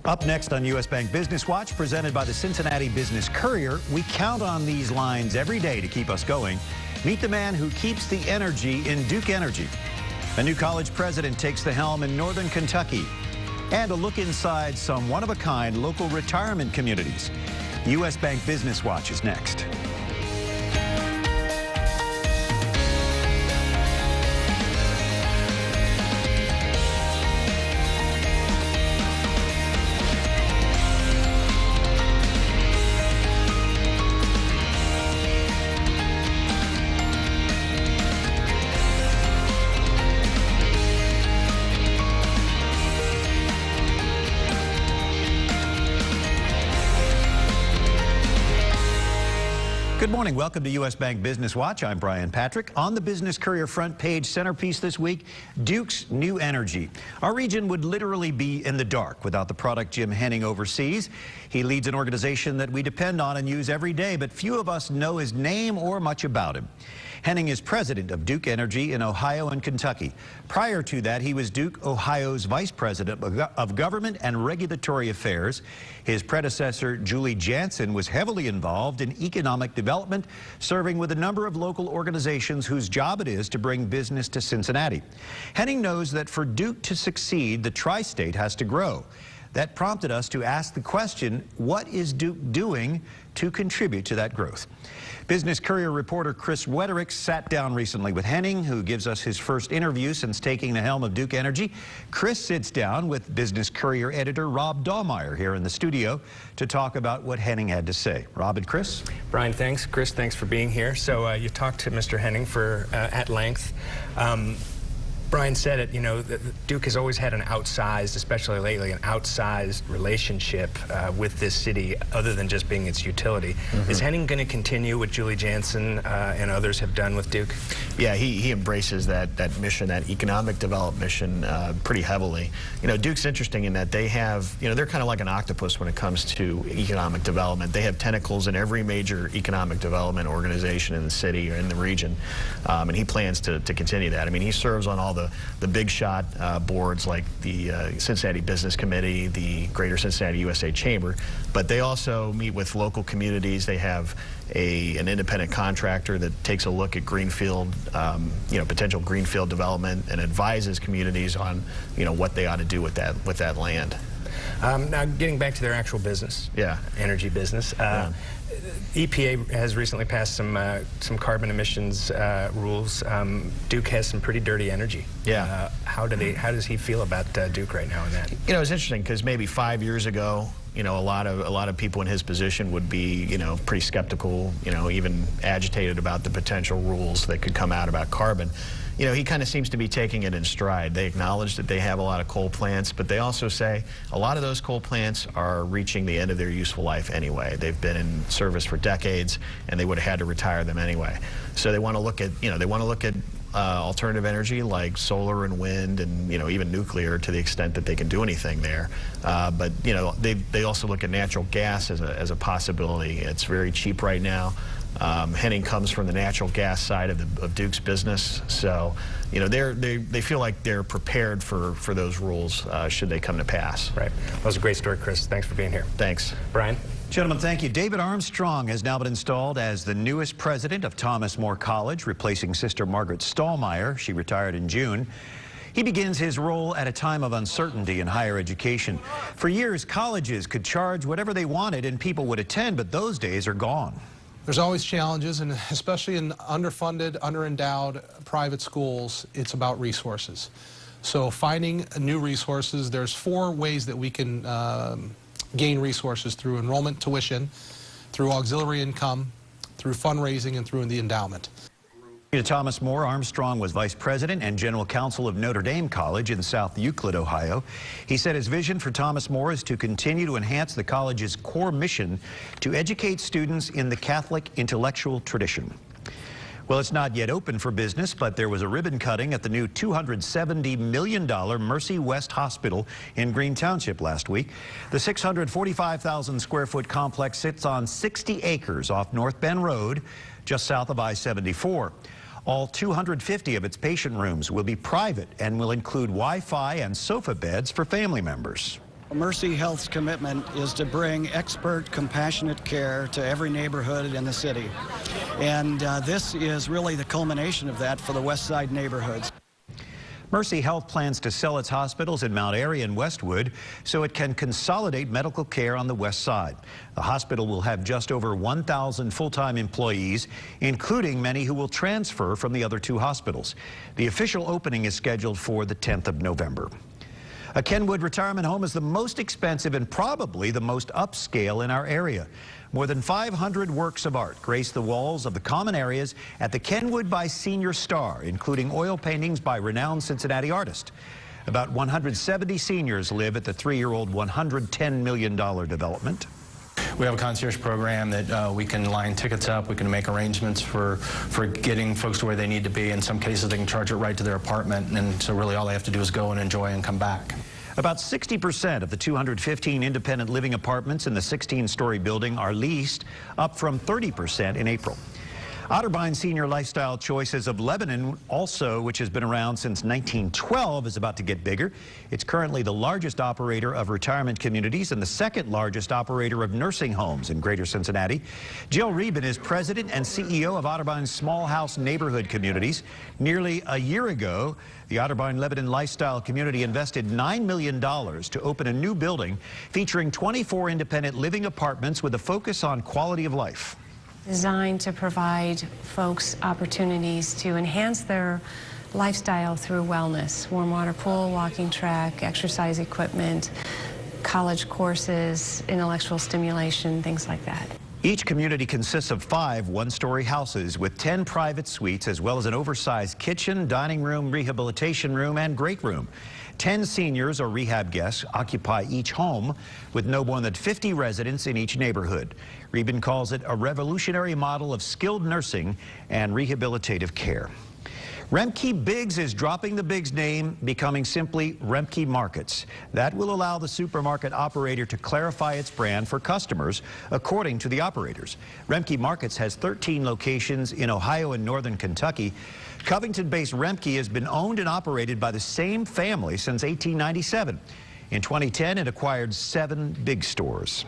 Up next on U.S. Bank Business Watch, presented by the Cincinnati Business Courier, we count on these lines every day to keep us going. Meet the man who keeps the energy in Duke Energy. A new college president takes the helm in northern Kentucky. And a look inside some one-of-a-kind local retirement communities. U.S. Bank Business Watch is next. Good morning. Welcome to U.S. Bank Business Watch. I'm Brian Patrick. On the Business Courier front page centerpiece this week, Duke's new energy. Our region would literally be in the dark without the product Jim Henning oversees. He leads an organization that we depend on and use every day, but few of us know his name or much about him. Henning is president of Duke Energy in Ohio and Kentucky. Prior to that, he was Duke Ohio's vice president of government and regulatory affairs. His predecessor, Julie Jansen, was heavily involved in economic development, serving with a number of local organizations whose job it is to bring business to Cincinnati. Henning knows that for Duke to succeed, the tri-state has to grow. That prompted us to ask the question, what is Duke doing to contribute to that growth? Business Courier reporter Chris Wederick sat down recently with Henning, who gives us his first interview since taking the helm of Duke Energy. Chris sits down with Business Courier editor Rob Dahlmeyer here in the studio to talk about what Henning had to say. Rob and Chris? Brian, thanks. Chris, thanks for being here. So you talked to Mr. Henning for at length. Brian said it, you know, Duke has always had an outsized, especially lately, an outsized relationship with this city other than just being its utility. Is Henning going to continue what Julie Jansen and others have done with Duke? Yeah, he embraces that mission, that economic development mission pretty heavily. You know, Duke's interesting in that they have, you know, they're kind of like an octopus when it comes to economic development. They have tentacles in every major economic development organization in the city or in the region, and he plans to continue that. I mean, he serves on all the big shot boards like the Cincinnati Business Committee, the Greater Cincinnati USA Chamber, but they also meet with local communities. They have an independent contractor that takes a look at greenfield, you know, potential greenfield development and advises communities on, you know, what they ought to do with that land. Now, getting back to their actual business, energy business. EPA has recently passed some carbon emissions rules. Duke has some pretty dirty energy. Yeah. How does he feel about Duke right now in that? You know, it's interesting because maybe 5 years ago, you know, a lot of people in his position would be, you know, pretty skeptical, you know, even agitated about the potential rules that could come out about carbon. You know, he kind of seems to be taking it in stride. They acknowledge that they have a lot of coal plants, but they also say a lot of those coal plants are reaching the end of their useful life anyway. They've been in service for decades, and they would have had to retire them anyway. So they want to look at, you know, alternative energy like solar and wind and, you know, even nuclear to the extent that they can do anything there. But, you know, they also look at natural gas as a possibility. It's very cheap right now. Henning comes from the natural gas side of Duke's business, so you know they feel like they're prepared for those rules should they come to pass. Right. That was a great story, Chris. Thanks for being here. Thanks, Brian. Gentlemen, thank you. David Armstrong has now been installed as the newest president of Thomas More College, replacing Sister Margaret Stahlmeyer. She retired in June. He begins his role at a time of uncertainty in higher education. For years, colleges could charge whatever they wanted and people would attend, but those days are gone. There's always challenges, and especially in underfunded, underendowed private schools, it's about resources. So finding new resources, there's 4 ways that we can gain resources: through enrollment tuition, through auxiliary income, through fundraising, and through the endowment. To Thomas More, Armstrong was vice president and general counsel of Notre Dame College in South Euclid, Ohio. He said his vision for Thomas More is to continue to enhance the college's core mission to educate students in the Catholic intellectual tradition. Well, it's not yet open for business, but there was a ribbon cutting at the new $270 million Mercy West Hospital in Green Township last week. The 645,000 square foot complex sits on 60 acres off North Bend Road, just south of I-74. All 250 of its patient rooms will be private and will include Wi-Fi and sofa beds for family members. Mercy Health's commitment is to bring expert, compassionate care to every neighborhood in the city. And this is really the culmination of that for the West Side neighborhoods. Mercy Health plans to sell its hospitals in Mount Airy and Westwood so it can consolidate medical care on the West Side. The hospital will have just over 1,000 full-time employees, including many who will transfer from the other two hospitals. The official opening is scheduled for the 10th of November. A Kenwood retirement home is the most expensive and probably the most upscale in our area. More than 500 works of art grace the walls of the common areas at the Kenwood by Senior Star, including oil paintings by renowned Cincinnati artists. About 170 seniors live at the 3-year-old $110 million development. We have a concierge program that we can line tickets up. We can make arrangements for getting folks to where they need to be. In some cases, they can charge it right to their apartment, and so really all they have to do is go and enjoy and come back. About 60% of the 215 independent living apartments in the 16-story building are leased, up from 30% in April. Otterbein Senior Lifestyle Choices of Lebanon, also, which has been around since 1912, is about to get bigger. It's currently the largest operator of retirement communities and the second largest operator of nursing homes in Greater Cincinnati. Jill Reben is president and CEO of Otterbein's Small House Neighborhood Communities. Nearly a year ago, the Otterbein Lebanon Lifestyle Community invested $9 million to open a new building featuring 24 independent living apartments with a focus on quality of life. Designed to provide folks opportunities to enhance their lifestyle through wellness, warm water pool, walking track, exercise equipment, college courses, intellectual stimulation, things like that. Each community consists of 5 one-story houses with 10 private suites, as well as an oversized kitchen, dining room, rehabilitation room, and great room. 10 seniors or rehab guests occupy each home, with no more than 50 residents in each neighborhood. Reben calls it a revolutionary model of skilled nursing and rehabilitative care. Remke Biggs is dropping the Biggs name, becoming simply Remke Markets. That will allow the supermarket operator to clarify its brand for customers, according to the operators. Remke Markets has 13 locations in Ohio and northern Kentucky. Covington-based Remke has been owned and operated by the same family since 1897. In 2010, it acquired 7 big stores.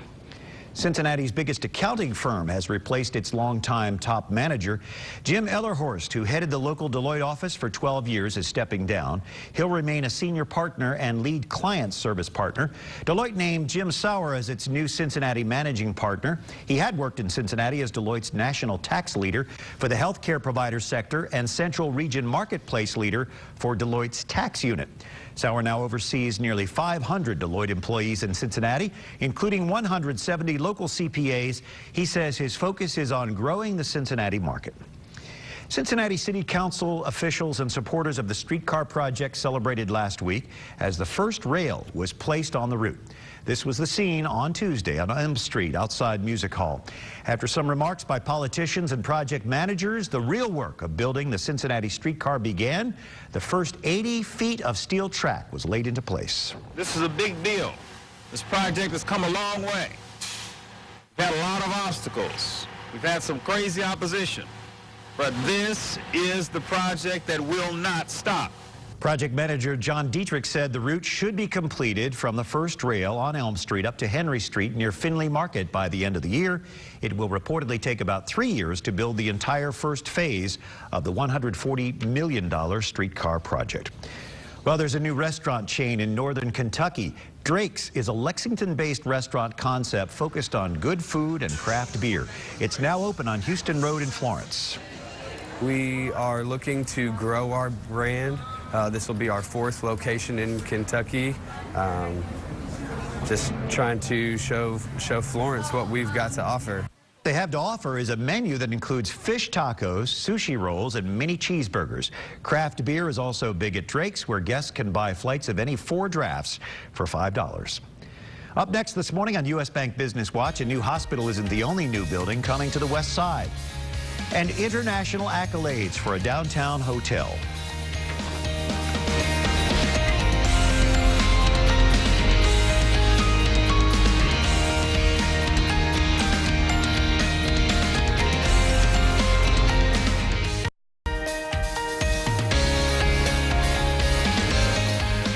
Cincinnati's biggest accounting firm has replaced its longtime top manager. Jim Ellerhorst, who headed the local Deloitte office for 12 years, is stepping down. He'll remain a senior partner and lead client service partner. Deloitte named Jim Sauer as its new Cincinnati managing partner. He had worked in Cincinnati as Deloitte's national tax leader for the healthcare provider sector and central region marketplace leader for Deloitte's tax unit. Sauer now oversees nearly 500 Deloitte employees in Cincinnati, including 170 local CPAs. He says his focus is on growing the Cincinnati market. Cincinnati City Council officials and supporters of the streetcar project celebrated last week as the first rail was placed on the route. This was the scene on Tuesday on Elm Street outside Music Hall. After some remarks by politicians and project managers, the real work of building the Cincinnati streetcar began. The first 80 feet of steel track was laid into place. This is a big deal. This project has come a long way. We've had a lot of obstacles. We've had some crazy opposition. But this is the project that will not stop. Project manager John Dietrich said the route should be completed from the first rail on Elm Street up to Henry Street near Findlay Market by the end of the year. It will reportedly take about 3 years to build the entire first phase of the $140 million streetcar project. Well, there's a new restaurant chain in northern Kentucky. Drake's is a Lexington-based restaurant concept focused on good food and craft beer. It's now open on Houston Road in Florence. We are looking to grow our brand. This will be our 4th location in Kentucky. Just trying to show Florence what we've got to offer. What they have to offer is a menu that includes fish tacos, sushi rolls, and mini cheeseburgers. Craft beer is also big at Drake's, where guests can buy flights of any 4 drafts for $5. Up next this morning on U.S. Bank Business Watch, a new hospital isn't the only new building coming to the West Side. And international accolades for a downtown hotel.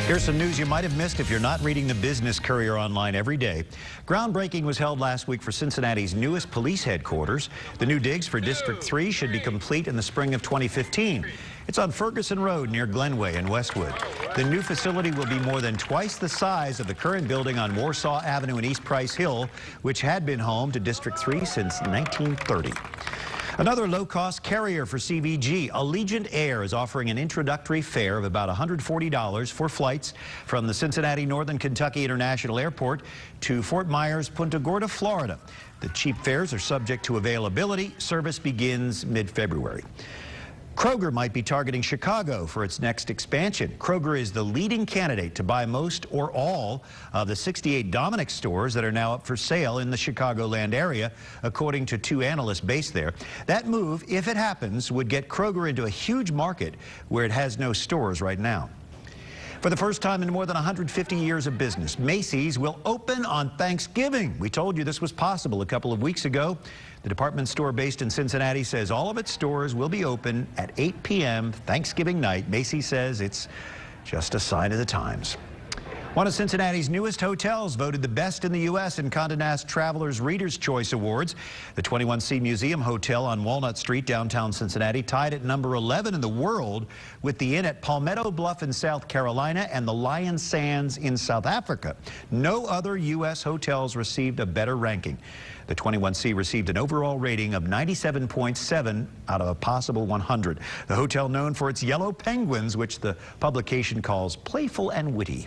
Here's Here's some news you might have missed if you're not reading the Business Courier online every day. Groundbreaking was held last week for Cincinnati's newest police headquarters. The new digs for District 3 should be complete in the spring of 2015. It's on Ferguson Road near Glenway in Westwood. The new facility will be more than twice the size of the current building on Warsaw Avenue in East Price Hill, which had been home to District 3 since 1930. Another low-cost carrier for CVG, Allegiant Air, is offering an introductory fare of about $140 for flights from the Cincinnati Northern Kentucky International Airport to Fort Myers, Punta Gorda, Florida. The cheap fares are subject to availability. Service begins mid-February. Kroger might be targeting Chicago for its next expansion. Kroger is the leading candidate to buy most or all of the 68 Dominick stores that are now up for sale in the Chicagoland area, according to two analysts based there. That move, if it happens, would get Kroger into a huge market where it has no stores right now. For the first time in more than 150 years of business, Macy's will open on Thanksgiving. We told you this was possible a couple of weeks ago. The department store based in Cincinnati says all of its stores will be open at 8 p.m. Thanksgiving night. Macy's says it's just a sign of the times. One of Cincinnati's newest hotels voted the best in the U.S. in Condé Nast Traveler's Reader's Choice Awards. The 21C Museum Hotel on Walnut Street, downtown Cincinnati, tied at number 11 in the world with the Inn at Palmetto Bluff in South Carolina and the Lion Sands in South Africa. No other U.S. hotels received a better ranking. The 21C received an overall rating of 97.7 out of a possible 100. The hotel, known for its yellow penguins, which the publication calls playful and witty.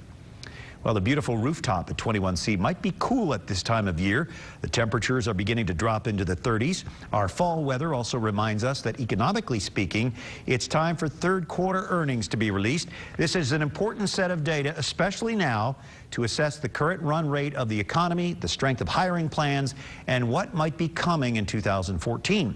Well, the beautiful rooftop at 21C might be cool at this time of year. The temperatures are beginning to drop into the 30s. Our fall weather also reminds us that economically speaking, it's time for third quarter earnings to be released. This is an important set of data, especially now, to assess the current run rate of the economy, the strength of hiring plans, and what might be coming in 2014.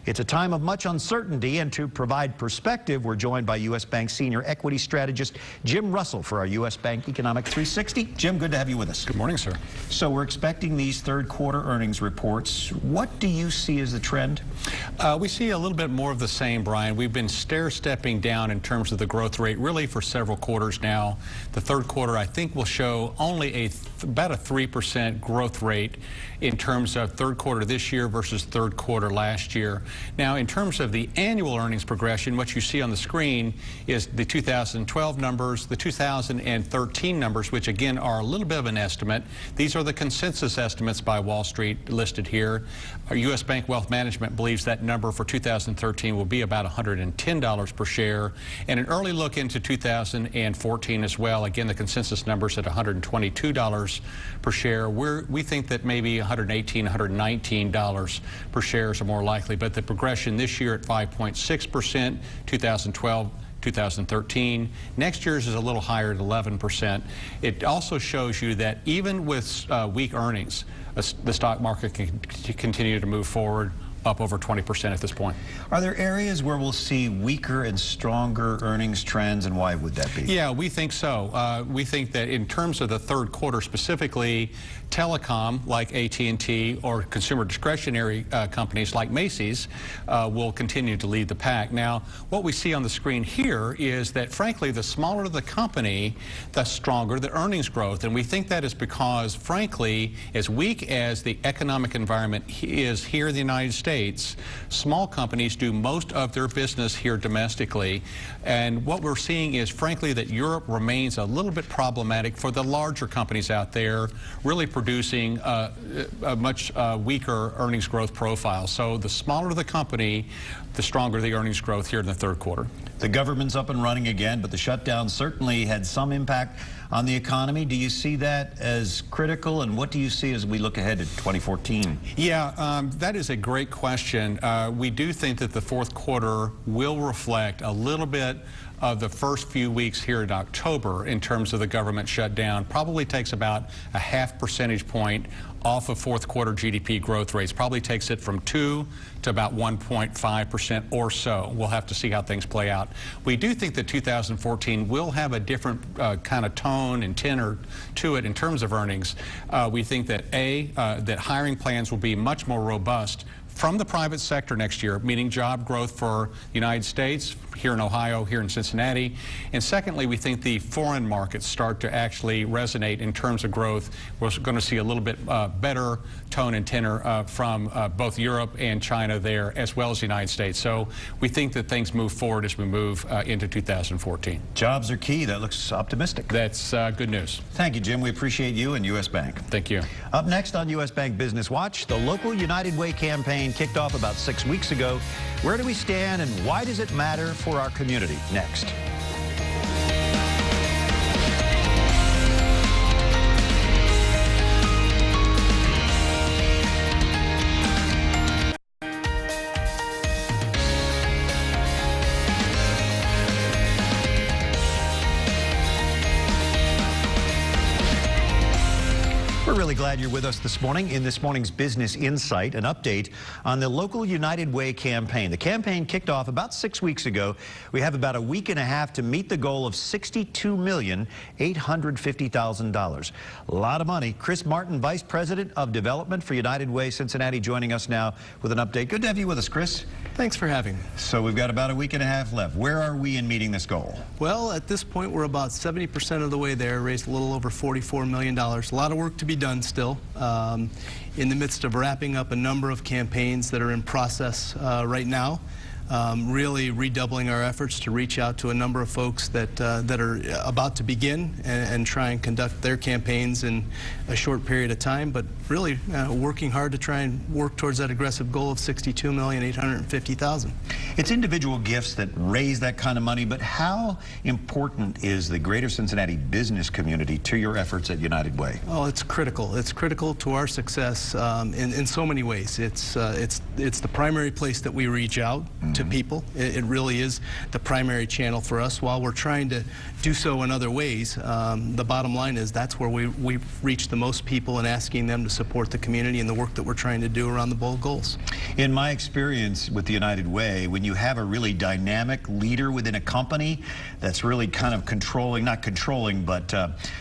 It's a time of much uncertainty, and to provide perspective, we're joined by U.S. Bank Senior Equity Strategist Jim Russell for our U.S. Bank Economic 360. Jim, good to have you with us. Good morning, sir. So we're expecting these third quarter earnings reports. What do you see as the trend? We see a little bit more of the same, Brian. We've been stair-stepping down in terms of the growth rate really for several quarters now. The third quarter, I think, will show only about a 3% growth rate in terms of third quarter this year versus third quarter last year. Now, in terms of the annual earnings progression, what you see on the screen is the 2012 numbers, the 2013 numbers, which again are a little bit of an estimate. These are the consensus estimates by Wall Street listed here. Our U.S. Bank Wealth Management believes that number for 2013 will be about $110 per share, and an early look into 2014 as well. Again, the consensus numbers at $122 per share. We think that maybe $118, $119 per share is more likely, but the progression this year at 5.6%, 2012, 2013. Next year's is a little higher at 11%. It also shows you that even with weak earnings, the stock market can continue to move forward up over 20% at this point. Are there areas where we'll see weaker and stronger earnings trends, and why would that be? Yeah, we think so. We think that in terms of the third quarter specifically, telecom like AT&T or consumer discretionary companies like Macy's will continue to lead the pack. Now, what we see on the screen here is that, frankly, the smaller the company, the stronger the earnings growth. And we think that is because, frankly, as weak as the economic environment is here in the United States, small companies do most of their business here domestically. And what we're seeing is, frankly, that Europe remains a little bit problematic for the larger companies out there, really producing a much weaker earnings growth profile. So the smaller the company, the stronger the earnings growth here in the third quarter. The government's up and running again, but the shutdown certainly had some impact on the economy. Do you see that as critical, and what do you see as we look ahead to 2014? Yeah, that is a great question. We do think that the fourth quarter will reflect a little bit of the first few weeks here in October in terms of the government shutdown. Probably takes about a ½ percentage point off of fourth quarter GDP growth rates. Probably takes it from 2 to about 1.5% or so. We'll have to see how things play out. We do think that 2014 will have a different kind of tone and tenor to it in terms of earnings. We think that that hiring plans will be much more robust from the private sector next year, meaning job growth for the United States, here in Ohio, here in Cincinnati. And secondly, we think the foreign markets start to actually resonate in terms of growth. We're going to see a little bit better tone and tenor from both Europe and China there, as well as the United States. So we think that things move forward as we move into 2014. Jobs are key. That looks optimistic. That's good news. Thank you, Jim. We appreciate you and U.S. Bank. Thank you. Up next on U.S. Bank Business Watch, the local United Way campaign kicked off about 6 weeks ago. Where do we stand and why does it matter for our community? Next. We're really glad you're with us this morning. In this morning's Business Insight, an update on the local United Way campaign. The campaign kicked off about 6 weeks ago. We have about a week and a half to meet the goal of $62,850,000. A lot of money. Chris Martin, Vice President of Development for United Way Cincinnati, joining us now with an update. Good to have you with us, Chris. Thanks for having me. So we've got about a week and a half left. Where are we in meeting this goal? Well, at this point, we're about 70% of the way there, raised a little over $44 million. A lot of work to be done still. In the midst of wrapping up a number of campaigns that are in process right now. Really redoubling our efforts to reach out to a number of folks that are about to begin and try and conduct their campaigns in a short period of time, but really working hard to try and work towards that aggressive goal of $62,850,000. It's individual gifts that raise that kind of money, but how important is the greater Cincinnati business community to your efforts at United Way? Oh, it's critical. It's critical to our success in so many ways. It's the primary place that we reach out to people. It really is the primary channel for us. While we're trying to do so in other ways, the bottom line is that's where we reach the most people and asking them to support the community and the work that we're trying to do around the bold goals. In my experience with the United Way, when you have a really dynamic leader within a company that's really kind of controlling, not controlling, but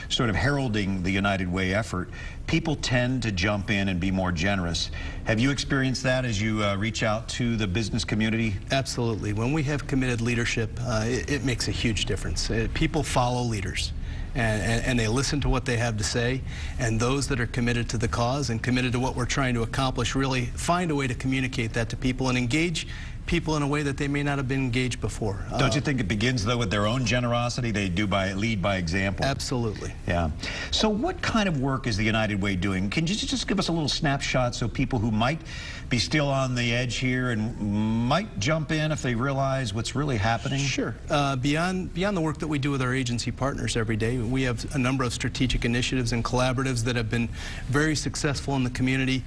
sort of heralding the United Way effort, people tend to jump in and be more generous. Have you experienced that as you reach out to the business community? Absolutely. When we have committed leadership, it makes a huge difference. People follow leaders. And they listen to what they have to say, and those that are committed to the cause and committed to what we're trying to accomplish really find a way to communicate that to people and engage people in a way that they may not have been engaged before. Don't you think it begins, though, with their own generosity? They do lead by example. Absolutely. Yeah. So what kind of work is the United Way doing? Can you just give us a little snapshot so people who might be still on the edge here and might jump in if they realize what's really happening? Sure. Beyond the work that we do with our agency partners every day, we have a number of strategic initiatives and collaboratives that have been very successful in the community.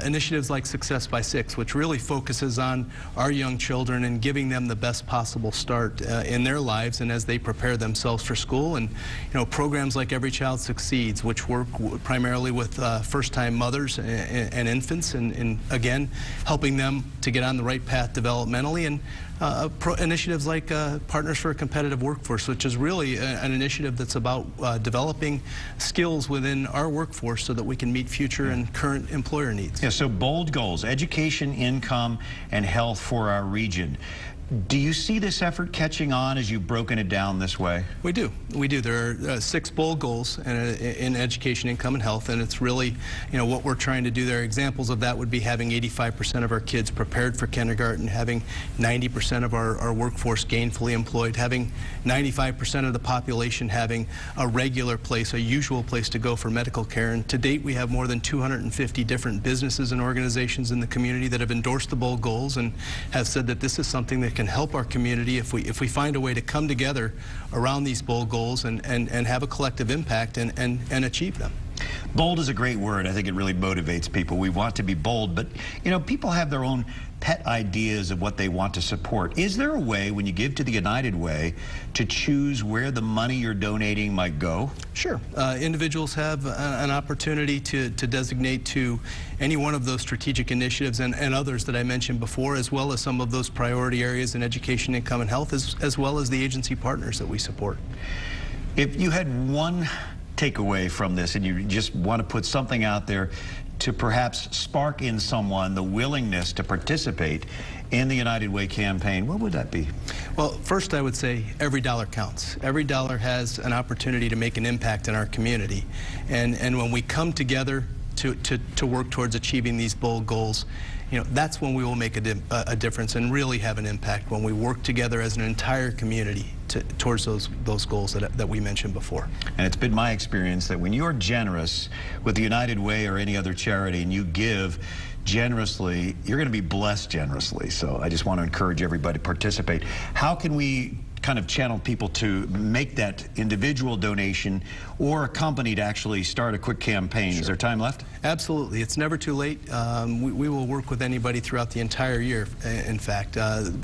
Initiatives like Success by Six, which really focuses on our young children and giving them the best possible start in their lives and as they prepare themselves for school. And programs like Every Child Succeeds, which work primarily with first-time mothers and infants, and again helping them to get on the right path developmentally. And initiatives like Partners for a Competitive Workforce, which is really an initiative that's about developing skills within our workforce so that we can meet future and current employer needs. Yeah, so bold goals: education, income, and health for our region. Do you see this effort catching on as you've broken it down this way? We do. We do. There are 6 bold goals in education, income, and health, and it's really, what we're trying to do there. Examples of that would be having 85% of our kids prepared for kindergarten, having 90% of our workforce gainfully employed, having 95% of the population having a regular place, a usual place to go for medical care. And to date, we have more than 250 different businesses and organizations in the community that have endorsed the bold goals and have said that this is something that can help our community if we find a way to come together around these bold goals and have a collective impact and achieve them. Bold is a great word. I think it really motivates people. We want to be bold, but people have their own pet ideas of what they want to support. Is there a way, when you give to the United Way, to choose where the money you're donating might go? Sure. Individuals have an opportunity to designate to any one of those strategic initiatives and others that I mentioned before, as well as some of those priority areas in education, income, and health, as well as the agency partners that we support. If you had one takeaway from this and you just want to put something out there to perhaps spark in someone the willingness to participate in the United Way campaign, what would that be? Well, first I would say every dollar counts. Every dollar has an opportunity to make an impact in our community. And when we come together to work towards achieving these bold goals, that's when we will make a difference and really have an impact, when we work together as an entire community towards those goals that we mentioned before. And it's been my experience that when you're generous with the United Way or any other charity and you give generously, you're going to be blessed generously. So I just want to encourage everybody to participate. How can we kind of channel people to make that individual donation or a company to actually start a quick campaign? Sure. Is there time left? Absolutely. It's never too late. We will work with anybody throughout the entire year, in fact.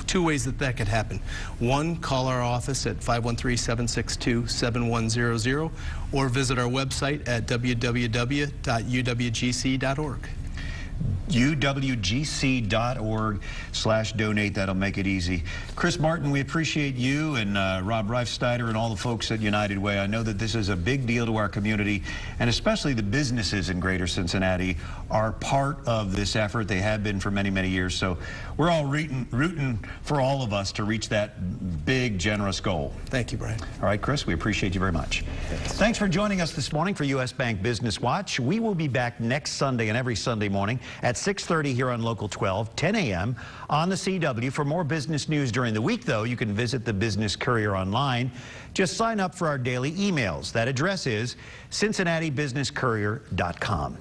Two ways that could happen. One, call our office at 513-762-7100 or visit our website at www.uwgc.org. uwgc.org/donate. That'll make it easy. Chris Martin, we appreciate you and Rob Reifsteiner and all the folks at United Way. I know that this is a big deal to our community, and especially the businesses in Greater Cincinnati are part of this effort. They have been for many, many years. So we're all rooting for all of us to reach that big, generous goal. Thank you, Brian. All right, Chris, we appreciate you very much. Thanks for joining us this morning for U.S. Bank Business Watch. We will be back next Sunday and every Sunday morning at 6:30 here on Local 12, 10 a.m. on the CW. For more business news during the week, though, you can visit the Business Courier online. Just sign up for our daily emails. That address is cincinnatibusinesscourier.com.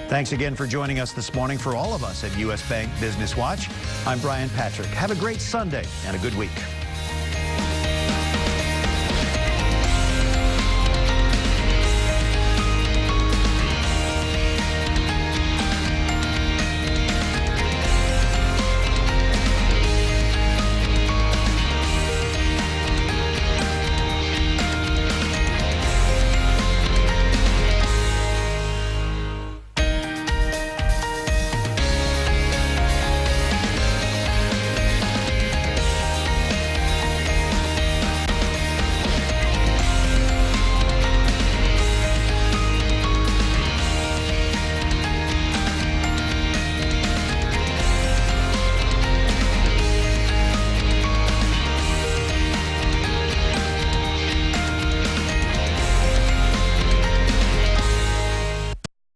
Thanks again for joining us this morning. For all of us at U.S. Bank Business Watch, I'm Brian Patrick. Have a great Sunday and a good week.